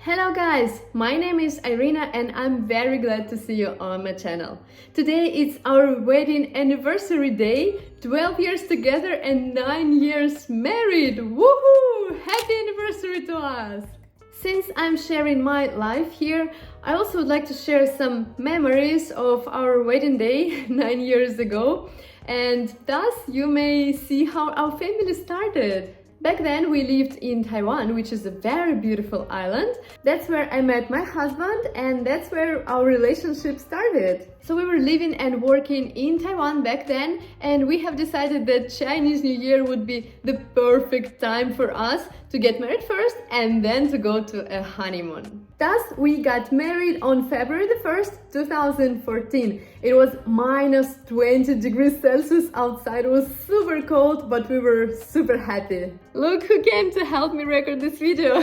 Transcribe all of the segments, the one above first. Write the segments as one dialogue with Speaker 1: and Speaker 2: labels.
Speaker 1: Hello guys, my name is Irina and I'm very glad to see you on my channel. Today it's our wedding anniversary day, 12 years together and 9 years married. Woohoo! Happy anniversary to us! Since I'm sharing my life here, I also would like to share some memories of our wedding day 9 years ago, and thus you may see how our family started. Back then we lived in Taiwan, which is a very beautiful island. That's where I met my husband and that's where our relationship started. So we were living and working in Taiwan back then, and we have decided that Chinese New Year would be the perfect time for us to get married first and then to go to a honeymoon. Thus, we got married on February the 1st, 2014. It was minus 20 degrees Celsius outside. It was super cold, but we were super happy. Look who came to help me record this video.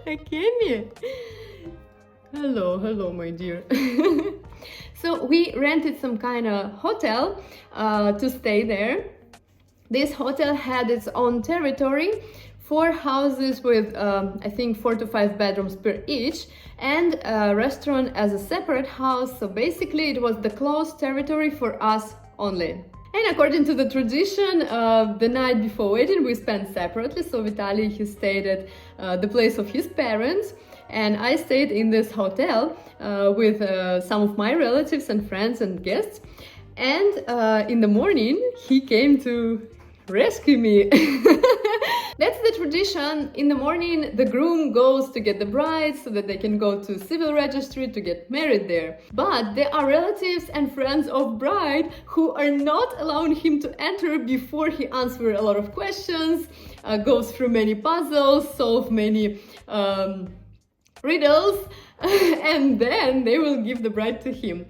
Speaker 1: Akemi. Hello, my dear. So we rented some kind of hotel to stay there. This hotel had its own territory, 4 houses with I think 4 to 5 bedrooms per each, and a restaurant as a separate house. So basically it was the closed territory for us only. And according to the tradition, the night before wedding we spent separately. So Vitaly, he stayed at the place of his parents, and I stayed in this hotel with some of my relatives and friends and guests. And in the morning he came to rescue me. That's the tradition. In the morning the groom goes to get the bride so that they can go to civil registry to get married there. But there are relatives and friends of bride who are not allowing him to enter before he answers a lot of questions, goes through many puzzles, solve many riddles, and then they will give the bride to him.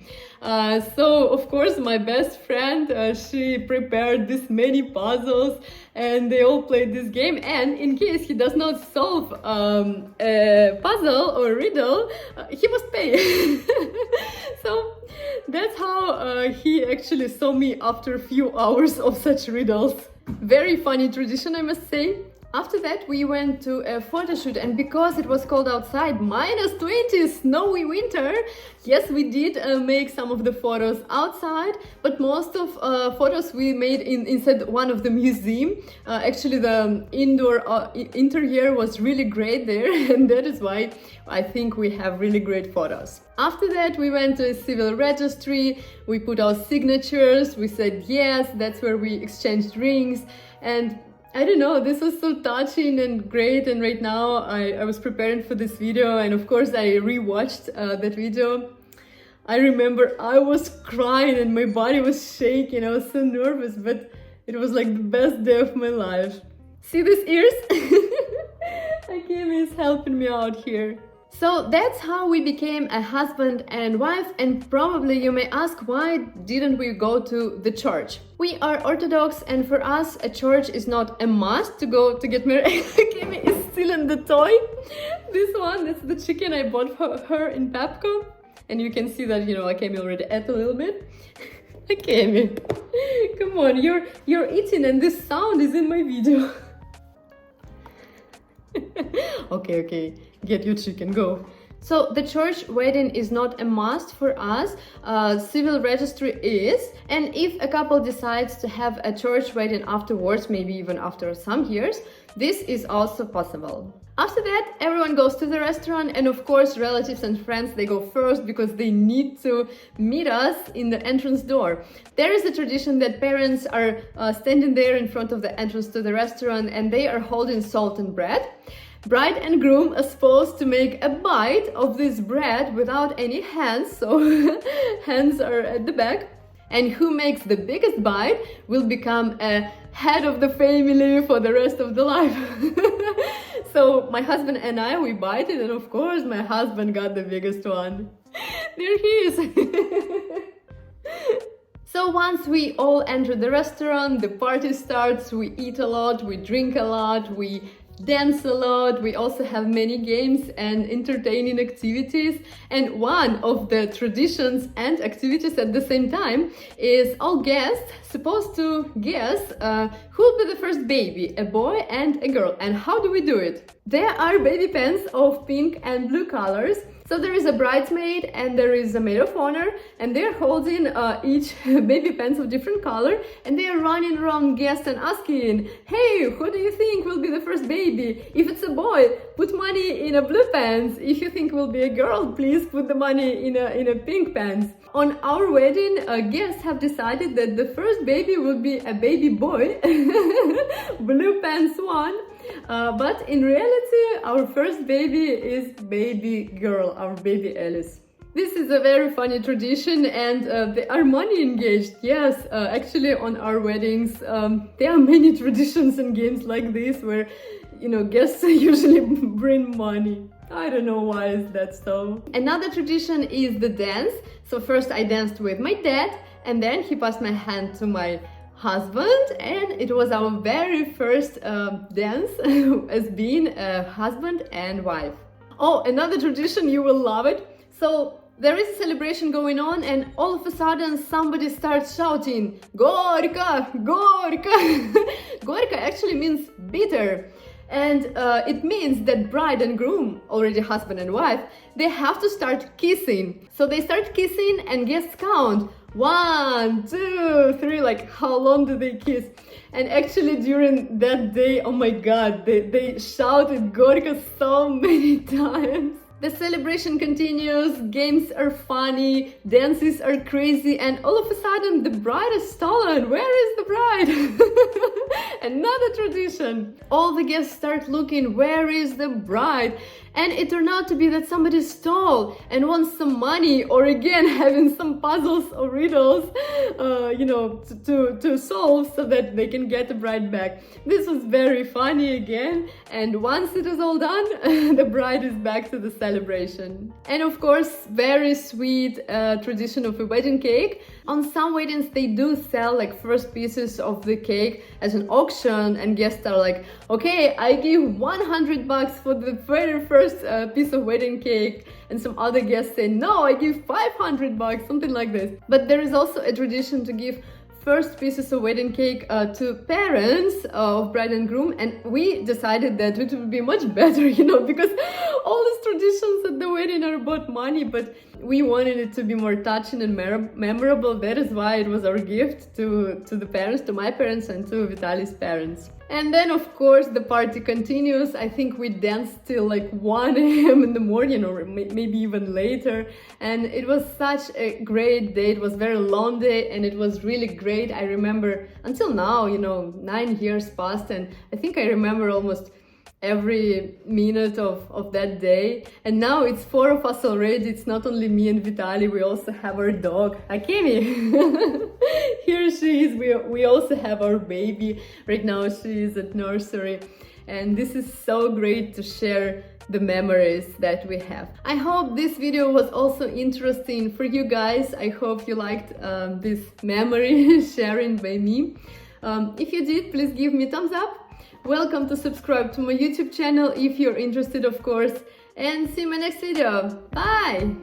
Speaker 1: So of course my best friend, she prepared this many puzzles and they all played this game, and in case he does not solve a puzzle or riddle, he must pay. So that's how he actually saw me after a few hours of such riddles. Very funny tradition, I must say. After that we went to a photo shoot, and because it was cold outside, minus 20, snowy winter, yes, we did make some of the photos outside, but most of photos we made inside one of the museum. Actually the interior was really great there, and that is why I think we have really great photos. After that we went to a civil registry, we put our signatures, we said yes, that's where we exchanged rings, and I don't know, this was so touching and great. And right now I was preparing for this video, and of course I rewatched that video. I remember I was crying and my body was shaking. I was so nervous, but it was like the best day of my life. See these ears? Akemi is helping me out here. So that's how we became a husband and wife, and probably you may ask, why didn't we go to the church? We are Orthodox, and for us a church is not a must to go to get married. Akemi is still in the toy. This one, that's the chicken I bought for her in Pepco, and you can see that, you know, Akemi already ate a little bit. Akemi, come on, you're eating and this sound is in my video. Okay, get your chicken, go. So the church wedding is not a must for us, civil registry is, and if a couple decides to have a church wedding afterwards, maybe even after some years, this is also possible. After that, everyone goes to the restaurant, and of course relatives and friends, they go first because they need to meet us in the entrance door. There is a tradition that parents are standing there in front of the entrance to the restaurant and they are holding salt and bread. Bride and groom are supposed to make a bite of this bread without any hands, so hands are at the back. And who makes the biggest bite will become a head of the family for the rest of the life. So my husband and I, we bite it, and of course my husband got the biggest one. There he is. So once we all enter the restaurant, the party starts, we eat a lot, we drink a lot, we dance a lot. We also have many games and entertaining activities. And one of the traditions and activities at the same time is all guests supposed to guess who will be the first baby, a boy and a girl. And how do we do it? There are baby pens of pink and blue colors. So there is a bridesmaid and there is a maid of honor, and they're holding each baby pens of different color, and they are running around guests and asking, hey, who do you think will be the first baby? If it's a boy, put money in a blue pants. If you think will be a girl, please put the money in a pink pants. On our wedding, guests have decided that the first baby will be a baby boy, blue pants one. But in reality, our first baby is baby girl, our baby Alice. This is a very funny tradition, and there are money engaged. Yes, actually on our weddings, there are many traditions and games like this where, you know, guests usually bring money. I don't know why is that so. Another tradition is the dance. So first I danced with my dad, and then he passed my hand to my husband, and it was our very first dance as being a husband and wife. Oh, another tradition, you will love it. So there is a celebration going on, and all of a sudden somebody starts shouting, Gorka, Gorka. Gorka actually means bitter. And it means that bride and groom, already husband and wife, they have to start kissing. So they start kissing and guests count 1, 2, 3, like how long do they kiss? And actually during that day, oh my god, they shouted Gorka so many times. The celebration continues, games are funny, dances are crazy, and all of a sudden the bride is stolen. Where is the bride? Another tradition. All the guests start looking, where is the bride? And it turned out to be that somebody stole and wants some money, or again having some puzzles or riddles, to solve so that they can get the bride back. This was very funny again, and once it is all done, the bride is back to the celebration. And of course, very sweet tradition of a wedding cake. On some weddings, they do sell like first pieces of the cake as an auction, and guests are like, okay, I give $100 for the very first piece of wedding cake, and some other guests say, no, I give $500, something like this. But there is also a tradition to give first pieces of wedding cake to parents of bride and groom, and we decided that it would be much better, because all these traditions at the wedding are about money, but we wanted it to be more touching and memorable. That is why it was our gift to the parents, to my parents and to Vitaly's parents. And then of course the party continues. I think we danced till like 1 a.m. in the morning, or maybe even later, and it was such a great day. It was a very long day, and it was really great. I remember until now, 9 years passed, and I think I remember almost every minute of that day. And now it's 4 of us already. It's not only me and Vitaly, we also have our dog Akemi. Here she is. We also have our baby. Right now she is at nursery, and this is so great to share the memories that we have. I hope this video was also interesting for you guys. I hope you liked this memory sharing by me. If you did, please give me a thumbs up. Welcome to subscribe to my YouTube channel if you're interested, of course, and see you in my next video. Bye!